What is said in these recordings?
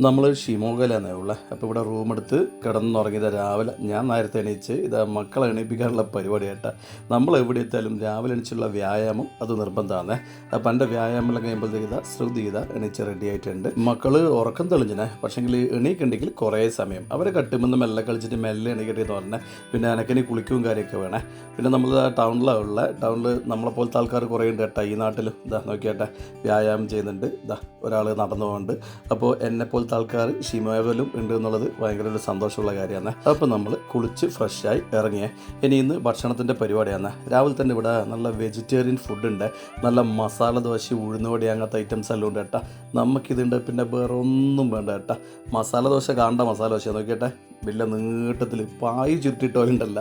നമ്മൾ ഷിമോഗയിലാണ് ഉള്ളത്. അപ്പോൾ ഇവിടെ റൂമെടുത്ത് കിടന്നുറങ്ങിയത് രാവിലെ. ഞാൻ നേരത്തെ എണീച്ച് ഇതാ മക്കളെ എണീപ്പിക്കാനുള്ള പരിപാടി കേട്ടാ. നമ്മൾ എവിടെ എത്തിയാലും രാവിലെ എണീച്ചുള്ള വ്യായാമം അത് നിർബന്ധമാണ്. അപ്പം എൻ്റെ വ്യായാമം കഴിയുമ്പോഴത്തേക്ക് ഇതാ ശ്രുതി ഇതാ എണീച്ച് റെഡി ആയിട്ടുണ്ട്. മക്കൾ ഉറക്കം തെളിഞ്ഞിനെ, പക്ഷേങ്കിൽ എണീക്കുണ്ടെങ്കിൽ കുറേ സമയം അവരെ കട്ടുമെന്ന് മെല്ലെ കളിച്ചിട്ട് മെല്ലെ എണീക്കട്ടെന്ന് പറഞ്ഞാൽ പിന്നെ എനക്കിനി കുളിക്കും കാര്യമൊക്കെ വേണേ. പിന്നെ നമ്മൾ ടൗണിലാണ് ഉള്ളത്. ടൗണിൽ നമ്മളെപ്പോലത്തെ ആൾക്കാർ കുറേ ഉണ്ട് കേട്ടോ. ഈ നാട്ടിലും ഇതാ നോക്കിയാട്ടെ വ്യായാമം ചെയ്യുന്നുണ്ട്. ഇതാ ഒരാൾ നടന്നു പോകുന്നുണ്ട്. അപ്പോൾ എന്നെപ്പോലത്തെ ആൾക്കാർ ഷിമോഗയിലും ഉണ്ട് എന്നുള്ളത് ഭയങ്കര ഒരു സന്തോഷമുള്ള കാര്യമാണ്. അപ്പോൾ നമ്മൾ കുളിച്ച് ഫ്രഷായി ഇറങ്ങിയേ. ഇനി ഇന്ന് ഭക്ഷണത്തിൻ്റെ പരിപാടിയാണ്. രാവിലെ തന്നെ ഇവിടെ നല്ല വെജിറ്റേറിയൻ ഫുഡുണ്ട്. നല്ല മസാല ദോശ, ഉഴുന്നുവടി അങ്ങനത്തെ ഐറ്റംസ് എല്ലാം ഉണ്ട് കേട്ടോ. നമുക്കിതുണ്ട്. പിന്നെ വേറെ ഒന്നും വേണ്ട കേട്ടോ. മസാല ദോശ കാണേണ്ട മസാല ദോശ നോക്കിയട്ടെ. വലിയ നീട്ടത്തിൽ പായി ചുരുട്ടിട്ടോലുണ്ടല്ല.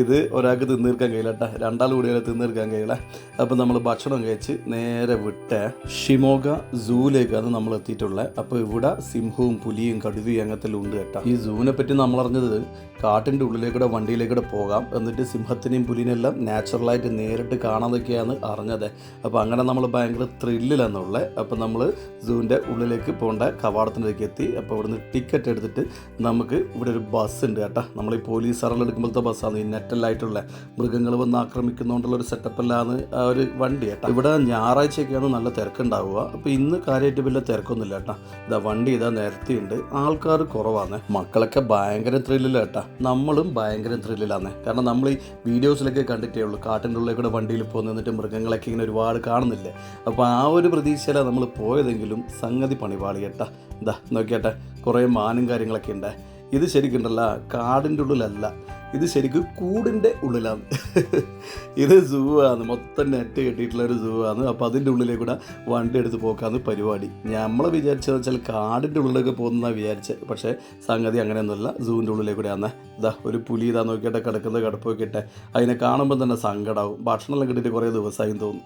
ഇത് ഒരാൾക്ക് തിന്നീർക്കാൻ കഴിയില്ല കേട്ടോ. രണ്ടാൾ കൂടിയാലും തിന്നീർക്കാൻ കഴിയില്ല. അപ്പോൾ നമ്മൾ ഭക്ഷണം കഴിച്ച് നേരെ വിട്ട് ഷിമോഗ സൂവിലേക്കാണ് നമ്മൾ എത്തിയിട്ടുള്ളത്. അപ്പോൾ ഇവിടെ സിംഹവും പുലിയും കടുവയും അങ്ങനത്തെ ഉണ്ട് കേട്ടോ. ഈ സൂവിനെ പറ്റി നമ്മളറിഞ്ഞത് കാട്ടിൻ്റെ ഉള്ളിലേക്കൂടെ വണ്ടിയിലേക്കൂടെ പോകാം, എന്നിട്ട് സിംഹത്തിനെയും പുലിനെല്ലാം നാച്ചുറലായിട്ട് നേരിട്ട് കാണാതൊക്കെയാണ് അറിഞ്ഞത്. അപ്പോൾ അങ്ങനെ നമ്മൾ ഭയങ്കര ത്രില്ലിലാണെന്നുള്ളത്. അപ്പോൾ നമ്മൾ സൂവിൻ്റെ ഉള്ളിലേക്ക് പോകേണ്ട കവാടത്തിലേക്ക് എത്തി. അപ്പോൾ ഇവിടുന്ന് ടിക്കറ്റ് എടുത്തിട്ട് നമുക്ക് ഇവിടെ ഒരു ബസ് ഉണ്ട് കേട്ടോ. നമ്മൾ ഈ പോലീസ് എടുക്കുമ്പോഴത്തെ ബസ്സാണ്. ഈ നെറ്റലായിട്ടുള്ള മൃഗങ്ങൾ വന്ന് ആക്രമിക്കുന്നതുകൊണ്ടുള്ള ഒരു സെറ്റപ്പല്ലാണ് ആ ഒരു വണ്ടി കേട്ടോ. ഇവിടെ ഞായറാഴ്ചയൊക്കെയാണ് നല്ല തിരക്കുണ്ടാവുക. അപ്പോൾ ഇന്ന് കാര്യമായിട്ട് വലിയ തിരക്കൊന്നുമില്ല കേട്ടോ. ഇതാ വണ്ടി ഇതാ നിരത്തിയുണ്ട്, ആൾക്കാർ കുറവാണ്. മക്കളൊക്കെ ഭയങ്കര ത്രില്ലില്ല കേട്ടോ. നമ്മളും ഭയങ്കര ത്രില്ലിലാണ്. കാരണം നമ്മൾ ഈ വീഡിയോസിലൊക്കെ കണ്ടിട്ടേ ഉള്ളൂ കാട്ടിൻ്റെ ഉള്ളിൽ കൂടെ വണ്ടിയിൽ പോകുന്ന, എന്നിട്ട് മൃഗങ്ങളൊക്കെ ഇങ്ങനെ ഒരുപാട് കാണുന്നില്ലേ. അപ്പോൾ ആ ഒരു പ്രതീക്ഷയിലാണ് നമ്മൾ പോയതെങ്കിലും സംഗതി പണിപാളി കേട്ടോ. ഇതാ നോക്കിയാട്ടെ കുറേ മാനും കാര്യങ്ങളൊക്കെ ഉണ്ട്. ഇത് ശരിക്കുണ്ടല്ല കാടിൻ്റെ ഉള്ളിലല്ല, ഇത് ശരിക്കും കൂടിൻ്റെ ഉള്ളിലാണ്. ഇത് സൂ ആണ്, മൊത്തം നെറ്റ് കെട്ടിയിട്ടുള്ള ഒരു സൂ ആണ്. അപ്പോൾ അതിൻ്റെ ഉള്ളിലേക്ക് കൂടെ വണ്ടി എടുത്ത് പോക്കാന്ന് പരിപാടി. നമ്മൾ വിചാരിച്ചത് വെച്ചാൽ കാടിൻ്റെ ഉള്ളിലേക്ക് പോകുന്നതാണ് വിചാരിച്ചത്. പക്ഷേ സംഗതി അങ്ങനെയൊന്നുമല്ല, സൂവിൻ്റെ ഉള്ളിലേക്ക് കൂടെയാണ്. ഇതാ ഒരു പുലി ഇതാ നോക്കിയിട്ട് കിടക്കുന്നത് കിടപ്പ് നോക്കിയിട്ട് അതിനെ കാണുമ്പോൾ തന്നെ സങ്കടമാവും. ഭക്ഷണമെല്ലാം കിട്ടിയിട്ട് കുറേ ദിവസമായും തോന്നും.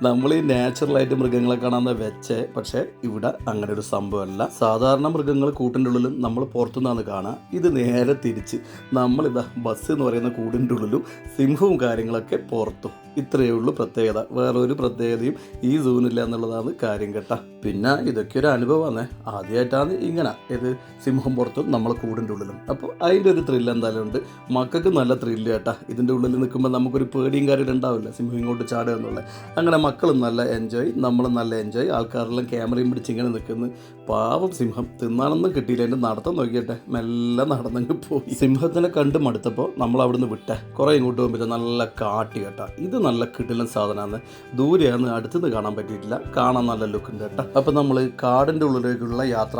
നമ്മൾ ഈ നാച്ചുറലായിട്ട് മൃഗങ്ങളെ കാണാൻ വെച്ചേ, പക്ഷേ ഇവിടെ അങ്ങനെ ഒരു സംഭവമല്ല. സാധാരണ മൃഗങ്ങൾ കൂട്ടിൻ്റെ ഉള്ളിലും നമ്മൾ പുറത്തുനിന്നാണ് കാണുക. ഇത് നേരെ തിരിച്ച് നമ്മളിതാ ബസ് എന്ന് പറയുന്ന കൂടിൻ്റെ ഉള്ളിലും സിംഹവും കാര്യങ്ങളൊക്കെ പുറത്തും. ഇത്രയേ ഉള്ളൂ പ്രത്യേകത. വേറൊരു പ്രത്യേകതയും ഈ സൂവിനില്ല എന്നുള്ളതാണ് കാര്യം കേട്ടോ. പിന്നെ ഇതൊക്കെ ഒരു അനുഭവമാണ്. ആദ്യമായിട്ടാണ് ഇങ്ങനെ ഇത് സിംഹം പുറത്തും നമ്മൾ കൂടിൻ്റെ ഉള്ളിലും. അപ്പോൾ അതിൻ്റെ ഒരു ത്രില്ല് എന്തായാലും ഉണ്ട്. മക്കൾക്ക് നല്ല ത്രില്ല് കേട്ടോ. ഇതിൻ്റെ ഉള്ളിൽ നിൽക്കുമ്പോൾ നമുക്കൊരു പേടിയും കാര്യം ഉണ്ടാവില്ല, സിംഹം ഇങ്ങോട്ട് ചാടുക എന്നുള്ളത്. അങ്ങനെ മക്കളും നല്ല എൻജോയ്, നമ്മളും നല്ല എൻജോയ്. ആൾക്കാരെല്ലാം ക്യാമറയും പിടിച്ച് ഇങ്ങനെ നിൽക്കുന്നു. പാവം സിംഹം തിന്നാനൊന്നും കിട്ടിയില്ല. എൻ്റെ നടത്തം നോക്കിയട്ടെ, മെല്ലെ നടന്നെങ്കിൽ പോയി. സിംഹത്തിനെ കണ്ട് മടുത്തപ്പോൾ നമ്മൾ അവിടുന്ന് വിട്ടേ. കുറേ ഇങ്ങോട്ട് പോകുമ്പോൾ നല്ല കാട്ടി കേട്ടോ. ഇത് നല്ല കിടിലൻ സാധനമാണ്. ദൂരെയാണ്, അടുത്തുനിന്ന് കാണാൻ പറ്റിയിട്ടില്ല. കാണാൻ നല്ല ലുക്കുണ്ട് കേട്ടോ. അപ്പോൾ നമ്മൾ കാടിൻ്റെ ഉള്ളിലേക്കുള്ള യാത്ര,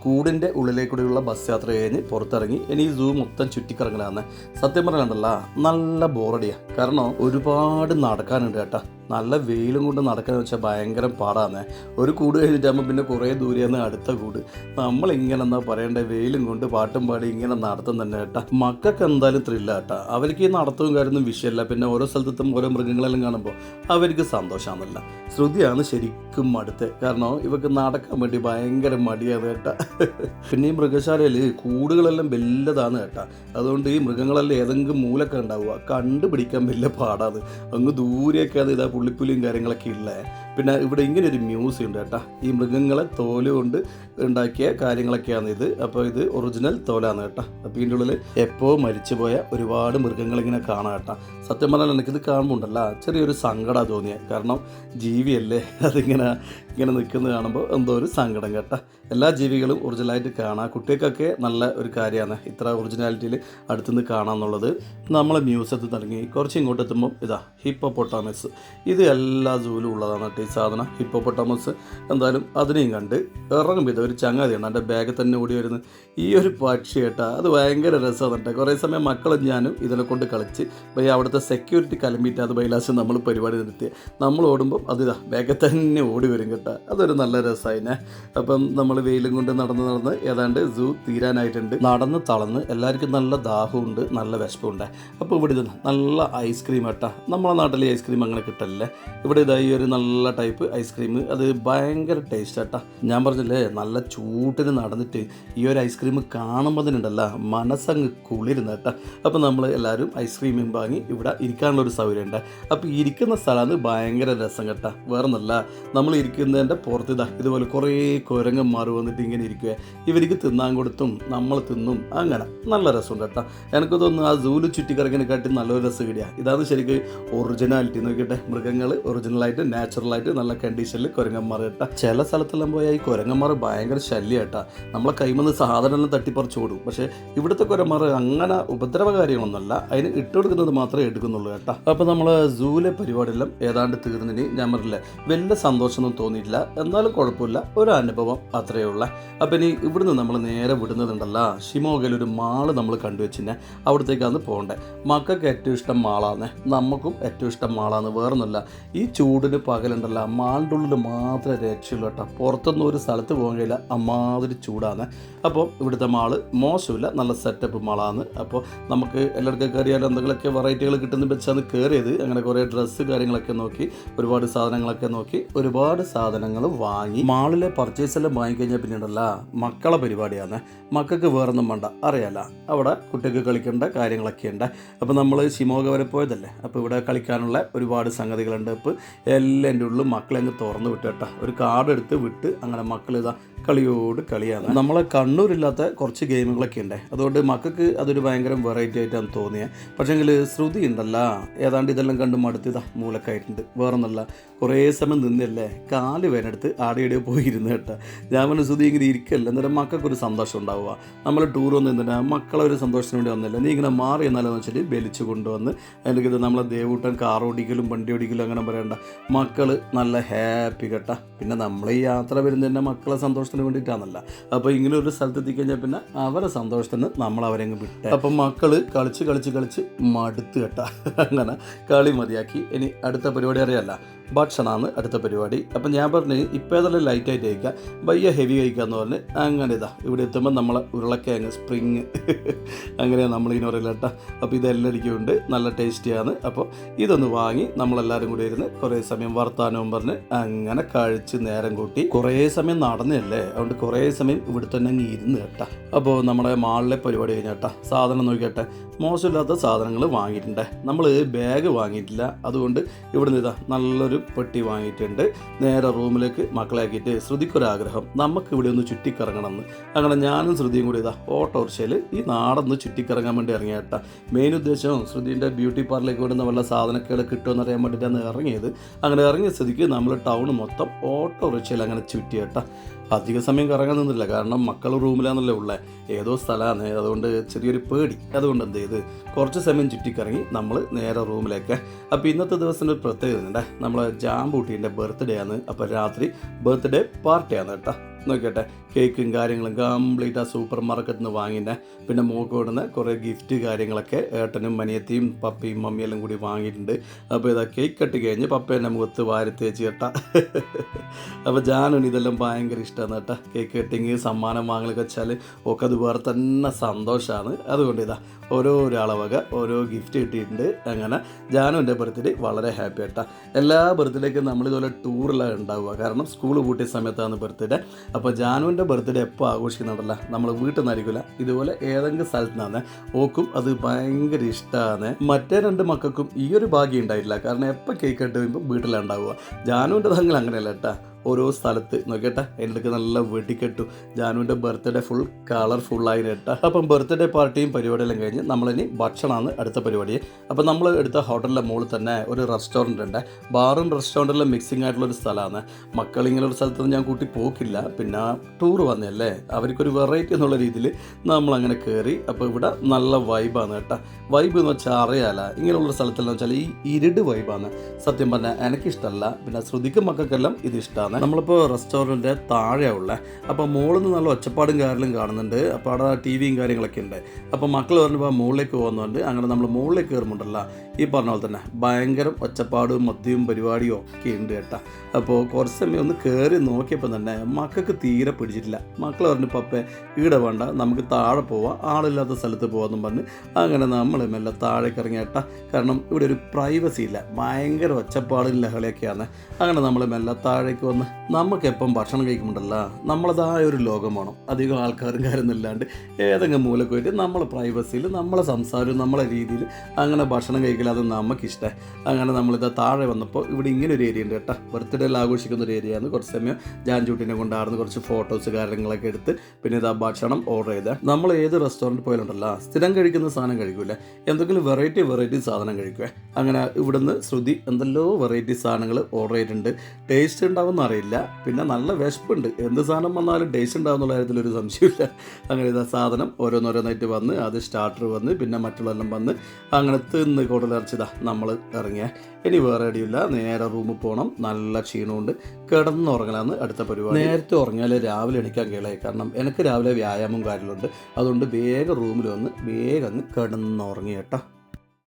കൂടിൻ്റെ ഉള്ളിലേക്കൂടെയുള്ള ബസ് യാത്ര കഴിഞ്ഞ് പുറത്തിറങ്ങി. ഇനി ഈ സൂ മൊത്തം ചുറ്റിക്കറങ്ങലാണ്. സത്യം പറയാനുണ്ടല്ല നല്ല ബോറടിയാണ്. കാരണം ഒരുപാട് നടക്കാനുണ്ട് കേട്ടോ. നല്ല വെയിലും കൊണ്ട് നടക്കാന്ന് വെച്ചാൽ ഭയങ്കര പാടാണ്. ഒരു കൂട് കഴിഞ്ഞിട്ടാകുമ്പോൾ പിന്നെ കുറേ ദൂരെയാണ് അടുത്ത കൂട്. നമ്മളിങ്ങനെ എന്താ പറയണ്ടേ, വെയിലും കൊണ്ട് പാട്ടും പാടി ഇങ്ങനെ നടത്തും തന്നെ കേട്ടോ. മക്കൾക്ക് എന്തായാലും ത്രില്ല കേട്ടോ. അവർക്ക് ഈ നടത്തവും കാര്യമൊന്നും വിഷയമല്ല. പിന്നെ ഓരോ സ്ഥലത്തും ഓരോ മൃഗങ്ങളെല്ലാം കാണുമ്പോൾ അവർക്ക് സന്തോഷമാണല്ല. ശ്രുതിയാണ് ശരിക്കും മടുത്ത്. കാരണം ഇവർക്ക് നടക്കാൻ വേണ്ടി ഭയങ്കര മടിയാണ് കേട്ടോ. പിന്നെ ഈ മൃഗശാലയിൽ കൂടുകളെല്ലാം വലുതാണ് കേട്ടോ. അതുകൊണ്ട് ഈ മൃഗങ്ങളെല്ലാം ഏതെങ്കിലും മൂലൊക്കെ ഉണ്ടാവുക, കണ്ടുപിടിക്കാൻ വലിയ പാടാണ്. അങ്ങ് ദൂരെയൊക്കെയാണ് ഇതാ പുള്ളിപ്പുലിയും കാര്യങ്ങളൊക്കെ ഉള്ളത്. പിന്നെ ഇവിടെ ഇങ്ങനെ ഒരു മ്യൂസിയം ഉണ്ട് കേട്ടോ. ഈ മൃഗങ്ങളെ തോല് കൊണ്ട് ഉണ്ടാക്കിയ കാര്യങ്ങളൊക്കെയാണ് ഇത്. അപ്പോൾ ഇത് ഒറിജിനൽ തോലാണ് കേട്ടോ. അപ്പോൾ ഇതിൻ്റെ ഉള്ളിൽ എപ്പോൾ മരിച്ചുപോയ ഒരുപാട് മൃഗങ്ങളിങ്ങനെ കാണാം കേട്ടോ. സത്യം പറഞ്ഞാൽ എനിക്കിത് കാണുമ്പോൾ ഉണ്ടല്ല ചെറിയൊരു സങ്കടം തോന്നിയത്. കാരണം ജീവിയല്ലേ, അതിങ്ങനെ നിൽക്കുന്നത് കാണുമ്പോൾ എന്തോ ഒരു സങ്കടം കേട്ടോ. എല്ലാ ജീവികളും ഒറിജിനലായിട്ട് കാണാം. കുട്ടികൾക്കൊക്കെ നല്ല ഒരു കാര്യമാണ് ഇത്ര ഒറിജിനാലിറ്റിയിൽ അടുത്തുനിന്ന് കാണാമെന്നുള്ളത്. നമ്മൾ മ്യൂസിയത്തിൽ തുടങ്ങി കുറച്ച് ഇങ്ങോട്ട് എത്തുമ്പോൾ ഇതാ ഹിപ്പോപ്പൊട്ടാമസ്. ഇത് എല്ലാ സൂവിലും ഉള്ളതാണ് കേട്ടോ ഈ സാധനം. ഹിപ്പോപ്പൊട്ടാമസ് എന്തായാലും അതിനെയും കണ്ട് ഇറങ്ങുമ്പോൾ ഇതാ ഒരു ചങ്ങാതിയാണ് എൻ്റെ ബാഗിൽ തന്നെ ഓടി വരുന്നത്. ഈ ഒരു പക്ഷി കേട്ടോ, അത് ഭയങ്കര രസമാണ് കേട്ടോ. കുറേ സമയം മക്കളും ഞാനും ഇതിനെ കൊണ്ട് കളിച്ച് അവിടുത്തെ സെക്യൂരിറ്റി കലമ്പിയിട്ട് അത് ബൈലാശം നമ്മൾ പരിപാടി നിർത്തി. നമ്മൾ ഓടുമ്പോൾ അതിതാ ബാഗിൽ തന്നെ ഓടി വരും കേട്ടോ. അതൊരു നല്ല രസമായിനെ. അപ്പം നമ്മൾ വെയിലും കൊണ്ട് നടന്ന് ഏതാണ്ട് സൂ തീരാനായിട്ടുണ്ട്. നടന്ന് തളർന്ന് എല്ലാവർക്കും നല്ല ദാഹമുണ്ട്, നല്ല വിശപ്പുണ്ട്. അപ്പോൾ ഇവിടെ ഇത് നല്ല ഐസ്ക്രീം കേട്ടോ. നമ്മളെ നാട്ടിൽ ഐസ്ക്രീം അങ്ങനെ കിട്ടല്ലേ. ഇവിടെ ഇതായി ഒരു നല്ല ടൈപ്പ് ഐസ്ക്രീം, അത് ഭയങ്കര ടേസ്റ്റ് ആട്ടാ. ഞാൻ പറഞ്ഞില്ലേ നല്ല ചൂട്ടിന് നടന്നിട്ട് ഈ ഒരു ഐസ്ക്രീം കാണുമ്പോൾ തന്നെയുണ്ടല്ലോ മനസ്സങ്ങ് കുളിരുന്ന കേട്ടോ. അപ്പോൾ നമ്മൾ എല്ലാവരും ഐസ്ക്രീമും വാങ്ങി ഇവിടെ ഇരിക്കാനുള്ളൊരു സൗകര്യം ഉണ്ട്. അപ്പോൾ ഇരിക്കുന്ന സ്ഥലമാണ് ഭയങ്കര രസം കേട്ടോ. വേറെ നല്ല നമ്മൾ ഇരിക്കുന്നതിൻ്റെ പുറത്ത് ഇതുപോലെ കുറേ കുരങ്ങന്മാർ വന്നിട്ട് ഇങ്ങനെ ഇരിക്കുക. ഇവർക്ക് തിന്നാൻ കൊടുത്തും നമ്മൾ തിന്നും, അങ്ങനെ നല്ല രസമുണ്ട് കേട്ടോ. എനിക്ക് തോന്നുന്നു ആ സൂല് ചുറ്റിക്കറങ്ങിനെക്കാട്ടി നല്ലൊരു രസം കിട്ടിയാൽ ഇതാണ് ശരിക്കും ഒറിജിനാലിറ്റി. നോക്കിയിട്ട് മൃഗങ്ങൾ ഒറിജിനലായിട്ട് നാച്ചുറലായിട്ട് നല്ല കണ്ടീഷനിൽ കുരങ്ങന്മാർ കേട്ടോ. ചില സ്ഥലത്തെല്ലാം പോയാൽ ഈ കുരങ്ങന്മാർ ഭയങ്കര ശല്യം കേട്ടോ. നമ്മളെ കൈമെന്ന് സാധനമെല്ലാം തട്ടിപ്പറിച്ച് ഓടും. പക്ഷേ ഇവിടുത്തെ കുരങ്ങന്മാർ അങ്ങനെ ഉപദ്രവകാര്യങ്ങളൊന്നുമല്ല, അതിന് ഇട്ട് കൊടുക്കുന്നത് മാത്രമേ എടുക്കുന്നുള്ളൂ കേട്ടോ. അപ്പോൾ നമ്മൾ സൂലെ പരിപാടിയെല്ലാം ഏതാണ്ട് തീർന്നിന്. ഞാൻ പറഞ്ഞില്ലേ വലിയ സന്തോഷമൊന്നും തോന്നിയിട്ടില്ല, എന്നാലും കുഴപ്പമില്ല, ഒരു അനുഭവം അത്രയേ ഉള്ളൂ. അപ്പം ഇനി ഇവിടുന്ന് നമ്മൾ നേരെ വിടുന്നതുണ്ടല്ലോ ഷിമോഗയിൽ ഒരു മാള് നമ്മൾ കണ്ടുവച്ചിനെ, അവിടത്തേക്കാണ് പോകണ്ടേ. മക്കൾക്ക് ഏറ്റവും ഇഷ്ടം മാളാണ്, നമുക്കും ഏറ്റവും ഇഷ്ടം മാളാണ്. വേറൊന്നുമില്ല, ഈ ചൂടിന് പകലുണ്ടല്ലോ മാളിൻ്റെ ഉള്ളിൽ മാത്രമേ രക്ഷയുള്ളൂ കേട്ടോ. പുറത്തൊന്നും ഒരു സ്ഥലത്ത് പോകാൻ കഴിയില്ല, അമ്മാതിരി ചൂടാണ്. അപ്പോൾ ഇവിടുത്തെ മാള് മോശമില്ല, നല്ല സെറ്റപ്പ് മാളാണ്. അപ്പോൾ നമുക്ക് എല്ലാവർക്കും കയറിയാലും എന്തെങ്കിലുമൊക്കെ വെറൈറ്റികൾ കിട്ടുന്ന വെച്ചാണ് കയറിയത്. അങ്ങനെ കുറേ ഡ്രസ്സ് കാര്യങ്ങളൊക്കെ നോക്കി, ഒരുപാട് സാധനങ്ങളൊക്കെ നോക്കി, ഒരുപാട് സാധനങ്ങൾ വാങ്ങി. മാളിലെ പർച്ചേസ് എല്ലാം വാങ്ങിക്കഴിഞ്ഞാൽ പിന്നെ ഉണ്ടല്ലോ മക്കളെ പരിപാടിയാണ്. മക്കൾക്ക് വേറൊന്നും വേണ്ട, അറിയാലോ അവിടെ കുട്ടികൾക്ക് കളിക്കേണ്ട കാര്യങ്ങളൊക്കെ ഉണ്ട്. അപ്പോൾ നമ്മൾ ഷിമോഗ വരെ പോയതല്ലേ, അപ്പോൾ ഇവിടെ കളിക്കാനുള്ള ഒരുപാട് സംഗതികളുണ്ട്. ഇപ്പോൾ എല്ലാം എൻ്റെ ഉള്ളിൽ മക്കളെ അങ്ങ് തുറന്നു വിട്ടു കേട്ടോ. ഒരു കാർഡ് എടുത്ത് വിട്ട് അങ്ങനെ മക്കൾ ഇതാ കളിയോട് കളിയാണ്. നമ്മളെ കണ്ണൂരില്ലാത്ത കുറച്ച് ഗെയിമുകളൊക്കെ ഉണ്ട്, അതുകൊണ്ട് മക്കൾക്ക് അതൊരു ഭയങ്കര വെറൈറ്റി ആയിട്ടാണ് തോന്നിയത്. പക്ഷേങ്കിൽ ശ്രുതി ഉണ്ടല്ലോ ഏതാണ്ട് ഇതെല്ലാം കണ്ട് മടുത്തിതാ മൂലക്കായിട്ടുണ്ട്. വേറൊന്നല്ല, കുറേ സമയം നിന്നല്ലേ കാല് വേനെടുത്ത് ആടെയോ പോയിരുന്നു കേട്ടോ. ഞാൻ പറഞ്ഞ ശ്രുതി ഇങ്ങനെ ഇരിക്കല്ല, എന്നിട്ട് മക്കൾക്കൊരു സന്തോഷം ഉണ്ടാവുക. നമ്മൾ ടൂർ വന്ന് നിന്നിട്ട് മക്കളെ ഒരു സന്തോഷത്തിന് വേണ്ടി വന്നില്ല, നീ ഇങ്ങനെ മാറി എന്നാലെന്ന് വെച്ചിട്ട് വലിച്ചു കൊണ്ടുവന്ന് അതിലേക്ക് ഇത് നമ്മളെ ദേവൂട്ടൻ കാർ ഓടിക്കലും വണ്ടി ഓടിക്കലും അങ്ങനെ പറയണ്ട. മക്കൾ നല്ല ഹാപ്പി കേട്ടോ. പിന്നെ നമ്മൾ ഈ യാത്ര വരുന്നതന്നെ മക്കളെ സന്തോഷത്തിന് വേണ്ടിയിട്ടാണല്ല. അപ്പോൾ ഇങ്ങനെ ഒരു സ്ഥലത്ത് എത്തിക്കഴിഞ്ഞാൽ പിന്നെ അവരെ സന്തോഷത്തിന് നമ്മൾ അവരെ അങ്ങ് വിട്ടേ. അപ്പം മക്കൾ കളിച്ച് കളിച്ച് കളിച്ച് മടുത്ത് കേട്ടാ. അങ്ങനെ കളി മതിയാക്കി. ഇനി അടുത്ത പരിപാടി അറിയാമല്ല, ഭക്ഷണമാണ് അടുത്ത പരിപാടി. അപ്പം ഞാൻ പറഞ്ഞു ഇപ്പോൾ ഏതെല്ലാം ലൈറ്റായിട്ട് കഴിക്കുക, വയ്യ ഹെവി കഴിക്കാമെന്ന് പറഞ്ഞ് അങ്ങനെ ഇതാ ഇവിടെ എത്തുമ്പോൾ നമ്മളെ ഉരുളക്കിഴങ്ങ് സ്പ്രിങ് അങ്ങനെ നമ്മളിങ്ങനെ പറയില്ല കേട്ടോ. അപ്പോൾ ഇതെല്ലാം ഇരിക്കുന്നുണ്ട്, നല്ല ടേസ്റ്റിയാണ്. അപ്പോൾ ഇതൊന്ന് വാങ്ങി നമ്മളെല്ലാവരും കൂടി ഇരുന്ന് കുറേ സമയം വർത്താനവും പറഞ്ഞ് അങ്ങനെ കഴിച്ച് നേരം കൂട്ടി. കുറേ സമയം നടന്നല്ലേ, അതുകൊണ്ട് കുറേ സമയം ഇവിടെ തന്നെ അങ്ങ് ഇരുന്ന് കേട്ടോ. അപ്പോൾ നമ്മുടെ മാളിലെ പരിപാടി കഴിഞ്ഞാട്ടാ. സാധനം നോക്കിയട്ടെ, മോശമില്ലാത്ത സാധനങ്ങൾ വാങ്ങിയിട്ടുണ്ട്. നമ്മൾ ബാഗ് വാങ്ങിയിട്ടില്ല, അതുകൊണ്ട് ഇവിടുന്ന് ഇതാ നല്ലൊരു പെട്ടി വാങ്ങിയിട്ടുണ്ട്. നേരെ റൂമിലേക്ക് മക്കളെ ആക്കിയിട്ട് ശ്രുതിക്കൊരാഗ്രഹം നമുക്ക് ഇവിടെ ഒന്ന് ചുറ്റിക്കറങ്ങണം എന്ന്. അങ്ങനെ ഞാനും ശ്രുതിയും കൂടി ഇതാ ഓട്ടോറിക്ഷയിൽ ഈ നാടൊന്ന് ചുറ്റിക്കറങ്ങാൻ വേണ്ടി ഇറങ്ങിയേട്ടാ. മെയിൻ ഉദ്ദേശം ശ്രുതിൻ്റെ ബ്യൂട്ടി പാർലറിലേക്ക് വിടുന്ന വല്ല സാധനങ്ങൾ കിട്ടുമെന്ന് അറിയാൻ വേണ്ടിയിട്ടാണ് ഇറങ്ങിയത്. അങ്ങനെ ഇറങ്ങിയ സ്ഥിതിക്ക് നമ്മൾ ടൗൺ മൊത്തം ഓട്ടോറിക്ഷയിൽ അങ്ങനെ ചുറ്റിയേട്ടാ. അധിക സമയം കറങ്ങാൻ നിന്നില്ല, കാരണം മക്കൾ റൂമിലാണെന്നല്ലേ ഉള്ളത്, ഏതോ സ്ഥലമാണ്, അതുകൊണ്ട് ചെറിയൊരു പേടി. അതുകൊണ്ട് എന്ത് ചെയ്ത് കുറച്ച് സമയം ചുറ്റിക്കറങ്ങി നമ്മൾ നേരെ റൂമിലേക്ക്. അപ്പോൾ ഇന്നത്തെ ദിവസത്തിൻ്റെ ഒരു പ്രത്യേകത ഉണ്ട്, നമ്മളെ ജാമ്പൂട്ടീൻ്റെ ബർത്ത്ഡേ ആണ്. അപ്പോൾ രാത്രി ബർത്ത്ഡേ പാർട്ടിയാണ് കേട്ടോ. നോക്കിയട്ടെ, കേക്കും കാര്യങ്ങളും കംപ്ലീറ്റ് ആ സൂപ്പർ മാർക്കറ്റിൽ നിന്ന് വാങ്ങിയിട്ട് പിന്നെ മോക്ക് കൊടുന്ന കുറേ ഗിഫ്റ്റ് കാര്യങ്ങളൊക്കെ ഏട്ടനും മനിയത്തിയും പപ്പയും മമ്മിയെല്ലാം കൂടി വാങ്ങിയിട്ടുണ്ട്. അപ്പോൾ ഇതാ കേക്ക് കട്ട് കഴിഞ്ഞ് പപ്പേൻ്റെ മുഖത്ത് വാരി തേച്ച് കേട്ടാ. അപ്പോൾ ജാനുവിന് ഇതെല്ലാം ഭയങ്കര ഇഷ്ടമാണ് കേട്ടോ. കേക്ക് കട്ടിങ് സമ്മാനം വാങ്ങലൊക്കെ വെച്ചാൽ ഒക്കെ അത് വേറെ തന്നെ സന്തോഷമാണ്. അതുകൊണ്ട് ഇതാ ഓരോരാളെ വക ഓരോ ഗിഫ്റ്റ് കിട്ടിയിട്ടുണ്ട്. അങ്ങനെ ജാനുവിൻ്റെ ബർത്ത്ഡേ വളരെ ഹാപ്പി ആയിട്ടാ. എല്ലാ ബർത്ത്ഡേക്കും നമ്മളിതുപോലെ ടൂറിലാണ് ഉണ്ടാവുക, കാരണം സ്കൂൾ പൂട്ടിയ സമയത്താണ് ബർത്ത്ഡേ. അപ്പോൾ ജാനുവിൻ്റെ ബർത്ത്ഡേ എപ്പോൾ ആഘോഷിക്കുന്നുണ്ടല്ലോ നമ്മൾ വീട്ടിൽ നിന്നായിരിക്കില്ല, ഇതുപോലെ ഏതെങ്കിലും സ്ഥലത്ത് നിന്നാണ്. ഓക്കും അത് ഭയങ്കര ഇഷ്ടമാണ്. മറ്റേ രണ്ട് മക്കൾക്കും ഈ ഒരു ഭാഗ്യം ഉണ്ടായിട്ടില്ല, കാരണം എപ്പോൾ കേക്ക് കട്ട് കഴിയുമ്പോൾ വീട്ടിലുണ്ടാവുക. ജാനുവിൻ്റെ തങ്ങൾ അങ്ങനെയല്ല കേട്ടോ, ഓരോ സ്ഥലത്ത് നോക്കിയട്ടെ അതിലേക്ക് നല്ല വെടിക്കെട്ടു. ജാനുവിൻ്റെ ബർത്ത്ഡേ ഫുൾ കളർഫുള്ളായി കേട്ടോ. അപ്പം ബർത്ത്ഡേ പാർട്ടിയും പരിപാടിയെല്ലാം കഴിഞ്ഞ് നമ്മളിനി ഭക്ഷണമാണ് അടുത്ത പരിപാടി. അപ്പം നമ്മൾ എടുത്ത ഹോട്ടലിൻ്റെ മുകളിൽ തന്നെ ഒരു റെസ്റ്റോറൻറ്റ് ഉണ്ട്. ബാറും റെസ്റ്റോറൻറ്റെല്ലാം മിക്സിംഗ് ആയിട്ടുള്ളൊരു സ്ഥലമാണ്. മക്കളിങ്ങനെ ഒരു സ്ഥലത്തൊന്നും ഞാൻ കൂട്ടി പോക്കില്ല, പിന്നെ ടൂർ വന്നല്ലേ അവർക്കൊരു വെറൈറ്റി എന്നുള്ള രീതിയിൽ നമ്മളങ്ങനെ കയറി. അപ്പോൾ ഇവിടെ നല്ല വൈബാണ് കേട്ടോ. വൈബ് എന്ന് വെച്ചാൽ അറിയാല, ഇങ്ങനെയുള്ള സ്ഥലത്തെല്ലാം വെച്ചാൽ ഈ ഇരുട് വൈബാണ്. സത്യം പറഞ്ഞാൽ എനിക്കിഷ്ടമല്ല, പിന്നെ ശ്രുതിക്കും മക്കൾക്കെല്ലാം ഇത് ഇഷ്ടമാണ്. സ്ഥലമാണ്. നമ്മളിപ്പോൾ റെസ്റ്റോറൻറ്റിൻ്റെ താഴെയുള്ള അപ്പോൾ മുകളിൽ നിന്ന് നല്ല ഒച്ചപ്പാടും കാര്യങ്ങളും കാണുന്നുണ്ട്. അപ്പോൾ അവിടെ ടിവിയും കാര്യങ്ങളൊക്കെ ഉണ്ട്. അപ്പോൾ മക്കൾ പറഞ്ഞപ്പോൾ മുകളിലേക്ക് പോകുന്നുണ്ട്. അങ്ങനെ നമ്മൾ മുകളിലേക്ക് കയറുമ്പോണ്ടല്ലോ ഈ പറഞ്ഞ പോലെ തന്നെ ഭയങ്കര ഒച്ചപ്പാടും മദ്യവും പരിപാടിയും ഒക്കെ ഉണ്ട് കേട്ടോ. അപ്പോൾ കുറച്ച് സമയം ഒന്ന് കയറി നോക്കിയപ്പോൾ തന്നെ മക്കൾക്ക് തീരെ പിടിച്ചിട്ടില്ല. മക്കൾ പറഞ്ഞു പപ്പേ ഈടെ വേണ്ട, നമുക്ക് താഴെ പോവാം, ആളില്ലാത്ത സ്ഥലത്ത് പോകാമെന്നും പറഞ്ഞ് അങ്ങനെ നമ്മൾ മെല്ലെ താഴേക്ക് ഇറങ്ങി കേട്ടോ. കാരണം ഇവിടെ ഒരു പ്രൈവസി ഇല്ല, ഭയങ്കര ഒച്ചപ്പാടും ലഹളയൊക്കെയാണ്. അങ്ങനെ നമ്മൾ മെല്ലെ താഴേക്ക് വന്ന് നമുക്കെപ്പം ഭക്ഷണം കഴിക്കുമ്പോണ്ടല്ലോ നമ്മളതായ ഒരു ലോകം വേണം. അധികം ആൾക്കാരും കാര്യമൊന്നുമില്ലാണ്ട് ഏതെങ്കിലും മൂലക്ക് പോയിട്ട് നമ്മളെ പ്രൈവസിയിൽ നമ്മളെ സംസാരവും നമ്മളെ രീതിയിൽ അങ്ങനെ ഭക്ഷണം കഴിക്കൽ അത് നമുക്കിഷ്ടം. അങ്ങനെ നമ്മളിതാ താഴെ വന്നപ്പോൾ ഇവിടെ ഇങ്ങനെ ഒരു ഏരിയ ഉണ്ട് കേട്ടോ. ബർത്ത്ഡേയിൽ ആഘോഷിക്കുന്ന ഒരു ഏരിയയാണ്. കുറച്ച് സമയം ജാൻചൂട്ടിനെ കൊണ്ടാടുന്ന കുറച്ച് ഫോട്ടോസ് കാര്യങ്ങളൊക്കെ എടുത്ത് പിന്നെ ഇതാ ഭക്ഷണം ഓർഡർ ചെയ്ത് നമ്മൾ ഏത് റെസ്റ്റോറൻറ്റ് പോയാലുണ്ടല്ലോ സ്ഥിരം കഴിക്കുന്ന സാധനം കഴിക്കൂലേ, എന്തെങ്കിലും വെറൈറ്റി സാധനം കഴിക്കുവേ. അങ്ങനെ ഇവിടുന്ന് ശ്രുതി എന്തെല്ലോ വെറൈറ്റി സാധനങ്ങൾ ഓർഡർ ചെയ്തിട്ടുണ്ട്. ടേസ്റ്റ് ഉണ്ടാവുമെന്ന് അറിയില്ല, പിന്നെ നല്ല വിശപ്പുണ്ട്. എന്ത് സാധനം വന്നാലും ടേസ്റ്റ് ഉണ്ടാവും എന്നുള്ള കാര്യത്തിലൊരു സംശയമില്ല. അങ്ങനെ ഇതാ സാധനം ഓരോന്നോരോന്നായിട്ട് വന്ന് അത് സ്റ്റാർട്ടർ വന്ന് പിന്നെ മറ്റുള്ളതെല്ലാം വന്ന് അങ്ങനെ തിന്ന് കൂടുതലറച്ചതാ നമ്മൾ ഇറങ്ങിയ. ഇനി വേറെ അടിയില്ല, നേരെ റൂമിൽ പോകണം. നല്ല ക്ഷീണമുണ്ട്, കിടന്നുറങ്ങലാന്ന് അടുത്ത പരിപാടി. നേരത്തെ ഉറങ്ങിയാൽ രാവിലെ എണീക്കാൻ കേളായി. കാരണം എനിക്ക് രാവിലെ വ്യായാമം കാര്യങ്ങളുണ്ട്. അതുകൊണ്ട് വേഗം റൂമിൽ വന്ന് വേഗം അങ്ങ് കിടന്നുറങ്ങി കേട്ടോ.